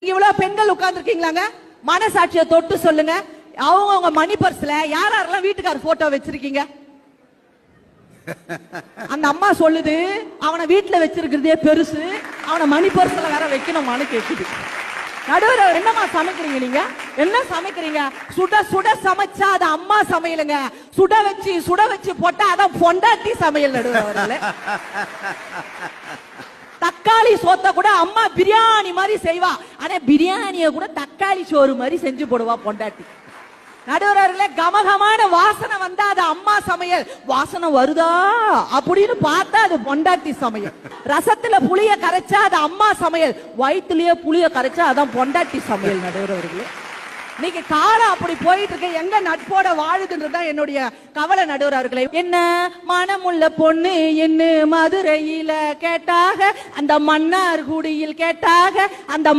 இவ்வளவு பெண்கள் உட்கார்ந்துருக்கீங்களாங்க, மனசாட்சியை தொட்டு சொல்லுங்க. அவங்க மணி பர்ஸ்ல யாரெல்லாம் வீட்டுக்கார போட்டோ வச்சிருக்கீங்க? அந்த அம்மா சொல்லுது, அவனை வீட்டுல வச்சிருக்கிறதே பெருசு, அவனை மணி பர்ஸ்ல வேற வைக்கணுமான்னு கேக்குது. நடுவர் என்னமா சமைக்கிறீங்க? நீங்க என்ன சமைக்கிறீங்க? சுட சுட சமைச்சா அது அம்மா சமையலுங்க, சுட வச்சு போட்டா அதான் பொண்டாட்டி சமையல். நடுவர் தக்காளி சோத்த கூட அம்மா பிரியாணி மாதிரி செய்வா, ஆனா பிரியாணிய கூட தக்காளி சோறு மாதிரி செஞ்சு போடுவா பொண்டாட்டி. நடுவர்களே, கமகமான வாசனை வந்தா அது அம்மா சமையல், வாசனை வருதா அப்படின்னு பார்த்தா அது பொண்டாட்டி சமையல். ரசத்துல புளிய கரைச்சா அது அம்மா சமையல், வயிற்றுலயே புளிய கரைச்சா அதான் பொண்டாட்டி சமையல். நடுவர்களே, இன்னைக்கு காலம் அப்படி போயிட்டு இருக்கு. எங்க நட்போட வாழுதுன்றதுதான் என்னுடைய கவலை. நடுவர்களே, என்ன மனமுள்ள பொண்ணு என்ன மதுரையில கேட்டாக, அந்த மன்னார் குடியில் கேட்டாக, அந்த